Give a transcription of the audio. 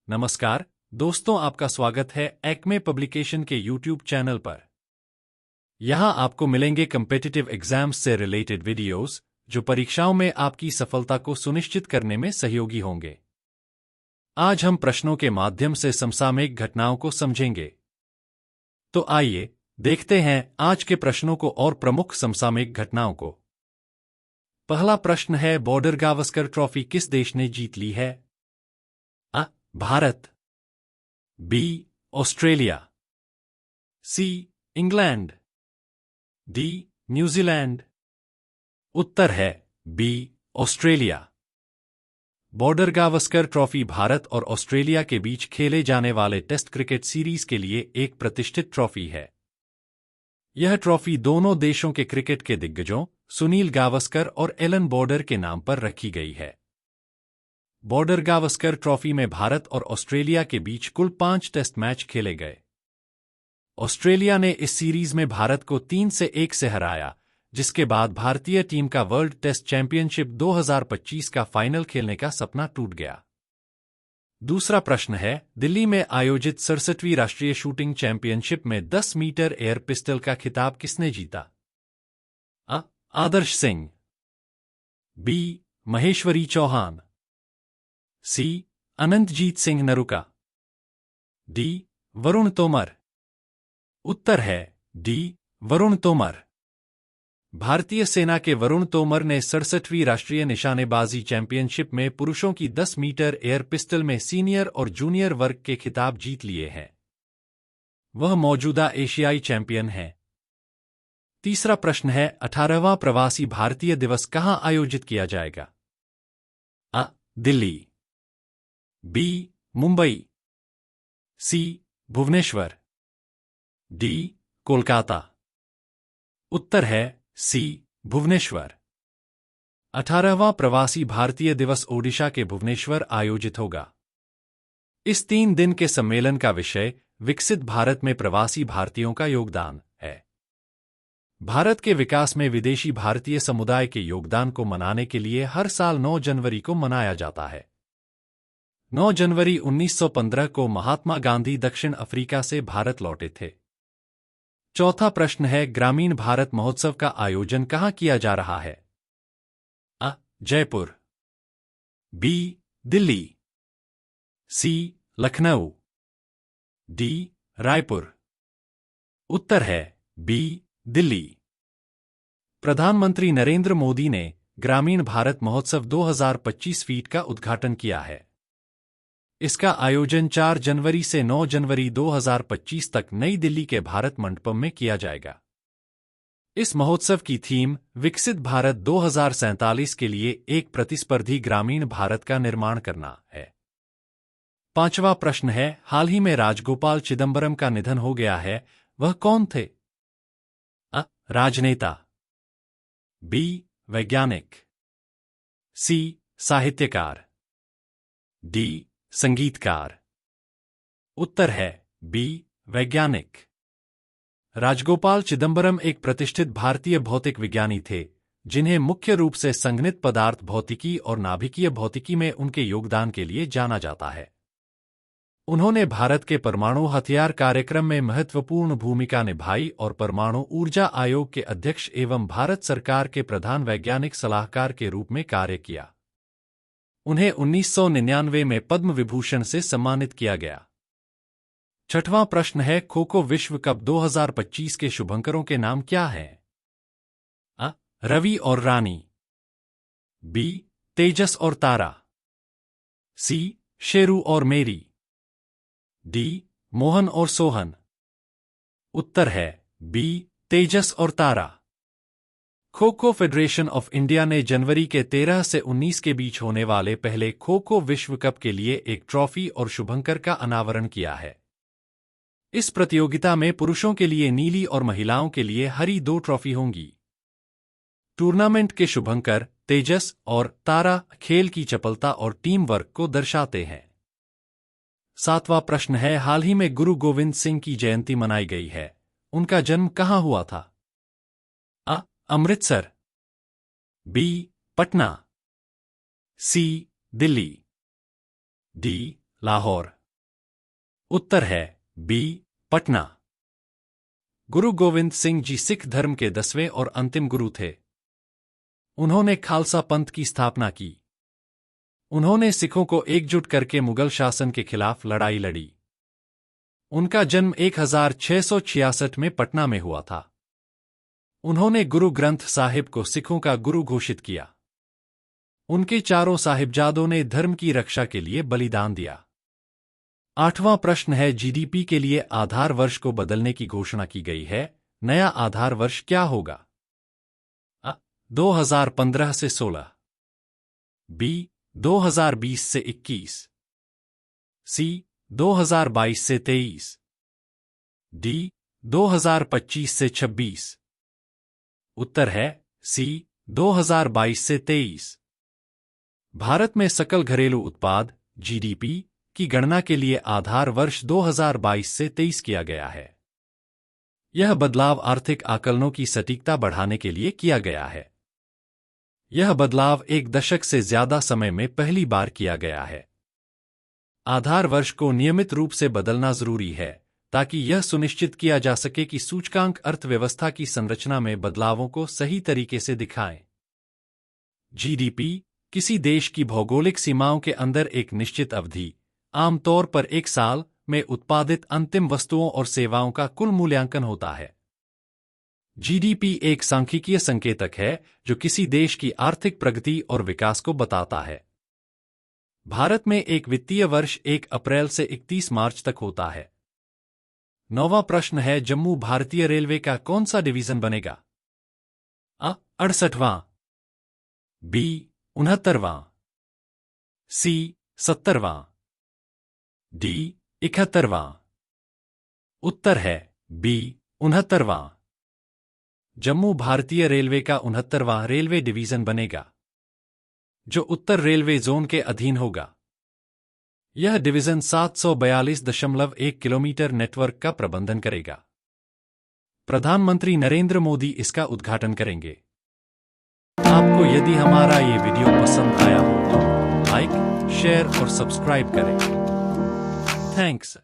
नमस्कार दोस्तों, आपका स्वागत है एक्मे पब्लिकेशन के यूट्यूब चैनल पर। यहां आपको मिलेंगे कम्पिटिटिव एग्जाम्स से रिलेटेड वीडियोस जो परीक्षाओं में आपकी सफलता को सुनिश्चित करने में सहयोगी होंगे। आज हम प्रश्नों के माध्यम से समसामयिक घटनाओं को समझेंगे। तो आइए देखते हैं आज के प्रश्नों को और प्रमुख समसामयिक घटनाओं को। पहला प्रश्न है, बॉर्डर गावस्कर ट्रॉफी किस देश ने जीत ली है? अ. Bharat, B. Australia, C. England, D. New Zealand. उत्तर है B. Australia. Border Gavaskar Trophy Bharat और ऑस्ट्रेलिया के बीच खेले जाने वाले टेस्ट क्रिकेट सीरीज के लिए एक प्रतिष्ठित ट्रॉफी है। यह ट्रॉफी दोनों देशों के क्रिकेट के दिग्गजों सुनील गावस्कर और एलन बॉर्डर के नाम पर रखी गई है। बॉर्डर गावस्कर ट्रॉफी में भारत और ऑस्ट्रेलिया के बीच कुल 5 टेस्ट मैच खेले गए। ऑस्ट्रेलिया ने इस सीरीज में भारत को 3-1 से हराया, जिसके बाद भारतीय टीम का वर्ल्ड टेस्ट चैंपियनशिप 2025 का फाइनल खेलने का सपना टूट गया। दूसरा प्रश्न है, दिल्ली में आयोजित 67वीं राष्ट्रीय शूटिंग चैंपियनशिप में 10 मीटर एयर पिस्टल का खिताब किसने जीता? अ. आदर्श सिंह, बी. महेश्वरी चौहान, सी. अनंतजीत सिंह नरूका, डी. वरुण तोमर। उत्तर है डी. वरुण तोमर। भारतीय सेना के वरुण तोमर ने 67वीं राष्ट्रीय निशानेबाजी चैंपियनशिप में पुरुषों की 10 मीटर एयर पिस्टल में सीनियर और जूनियर वर्ग के खिताब जीत लिए हैं। वह मौजूदा एशियाई चैंपियन हैं। तीसरा प्रश्न है, 18वां प्रवासी भारतीय दिवस कहां आयोजित किया जाएगा? अ. दिल्ली, बी. मुंबई, सी. भुवनेश्वर, डी. कोलकाता। उत्तर है सी. भुवनेश्वर। 18वां प्रवासी भारतीय दिवस ओडिशा के भुवनेश्वर आयोजित होगा। इस 3 दिन के सम्मेलन का विषय विकसित भारत में प्रवासी भारतीयों का योगदान है। भारत के विकास में विदेशी भारतीय समुदाय के योगदान को मनाने के लिए हर साल 9 जनवरी को मनाया जाता है। 9 जनवरी 1915 को महात्मा गांधी दक्षिण अफ्रीका से भारत लौटे थे। चौथा प्रश्न है, ग्रामीण भारत महोत्सव का आयोजन कहां किया जा रहा है? अ. जयपुर, बी. दिल्ली, सी. लखनऊ, डी. रायपुर। उत्तर है बी. दिल्ली। प्रधानमंत्री नरेंद्र मोदी ने ग्रामीण भारत महोत्सव 2025 फीट का उद्घाटन किया है। इसका आयोजन 4 जनवरी से 9 जनवरी 2025 तक नई दिल्ली के भारत मंडपम में किया जाएगा। इस महोत्सव की थीम विकसित भारत 2047 के लिए एक प्रतिस्पर्धी ग्रामीण भारत का निर्माण करना है। पांचवा प्रश्न है, हाल ही में राजगोपाल चिदंबरम का निधन हो गया है, वह कौन थे? अ. राजनेता, बी. वैज्ञानिक, सी. साहित्यकार, डी. संगीतकार। उत्तर है बी. वैज्ञानिक। राजगोपाल चिदंबरम एक प्रतिष्ठित भारतीय भौतिक विज्ञानी थे, जिन्हें मुख्य रूप से संघनित पदार्थ भौतिकी और नाभिकीय भौतिकी में उनके योगदान के लिए जाना जाता है। उन्होंने भारत के परमाणु हथियार कार्यक्रम में महत्वपूर्ण भूमिका निभाई और परमाणु ऊर्जा आयोग के अध्यक्ष एवं भारत सरकार के प्रधान वैज्ञानिक सलाहकार के रूप में कार्य किया। उन्हें 1999 में पद्म विभूषण से सम्मानित किया गया। छठवां प्रश्न है, खो खो विश्व कप 2025 के शुभंकरों के नाम क्या हैं? अ. रवि और रानी, बी. तेजस और तारा, सी. शेरू और मेरी, डी. मोहन और सोहन। उत्तर है बी. तेजस और तारा। Kho kho federation of India ने जनवरी के 13 से 19 के बीच होने वाले पहले खो खो विश्व कप के लिए एक ट्रॉफी और शुभंकर का अनावरण किया है। इस प्रतियोगिता में पुरुषों के लिए नीली और महिलाओं के लिए हरी 2 ट्रॉफी होंगी। टूर्नामेंट के शुभंकर तेजस और तारा खेल की चपलता और टीम वर्क को दर्शाते हैं। सातवां प्रश्न है, हाल ही में गुरु गोविंद सिंह की जयंती मनाई गई है, उनका जन्म कहां हुआ था? अ. अमृतसर, बी. पटना, सी. दिल्ली, डी. लाहौर। उत्तर है बी पटना। गुरु गोविंद सिंह जी सिख धर्म के 10वें और अंतिम गुरु थे। उन्होंने खालसा पंथ की स्थापना की। उन्होंने सिखों को एकजुट करके मुगल शासन के खिलाफ लड़ाई लड़ी। उनका जन्म 1666 में पटना में हुआ था। उन्होंने गुरु ग्रंथ साहिब को सिखों का गुरु घोषित किया। उनके चारों साहिबजादों ने धर्म की रक्षा के लिए बलिदान दिया। 8वां प्रश्न है, जीडीपी के लिए आधार वर्ष को बदलने की घोषणा की गई है। नया आधार वर्ष क्या होगा? 2015 से 16, बी 2020 से 21, सी 2022 से 23, डी 2025 से 26। उत्तर है सी 2022 से 23। भारत में सकल घरेलू उत्पाद जीडीपी की गणना के लिए आधार वर्ष 2022 से 23 किया गया है। यह बदलाव आर्थिक आकलनों की सटीकता बढ़ाने के लिए किया गया है। यह बदलाव एक दशक से ज्यादा समय में पहली बार किया गया है। आधार वर्ष को नियमित रूप से बदलना जरूरी है ताकि यह सुनिश्चित किया जा सके कि सूचकांक अर्थव्यवस्था की संरचना में बदलावों को सही तरीके से दिखाएं। जीडीपी किसी देश की भौगोलिक सीमाओं के अंदर एक निश्चित अवधि, आमतौर पर एक साल, में उत्पादित अंतिम वस्तुओं और सेवाओं का कुल मूल्यांकन होता है। जीडीपी एक सांख्यिकीय संकेतक है जो किसी देश की आर्थिक प्रगति और विकास को बताता है। भारत में एक वित्तीय वर्ष 1 अप्रैल से 31 मार्च तक होता है। 9वां प्रश्न है, जम्मू भारतीय रेलवे का कौन सा डिवीजन बनेगा? 68वां, बी 69वां, सी 70वां, डी 71वां। उत्तर है बी 69वां। जम्मू भारतीय रेलवे का 69वां रेलवे डिवीजन बनेगा, जो उत्तर रेलवे जोन के अधीन होगा। यह डिवीजन 742.1 किलोमीटर नेटवर्क का प्रबंधन करेगा। प्रधानमंत्री नरेंद्र मोदी इसका उद्घाटन करेंगे। आपको यदि हमारा ये वीडियो पसंद आया हो तो लाइक, शेयर और सब्सक्राइब करें। थैंक्स।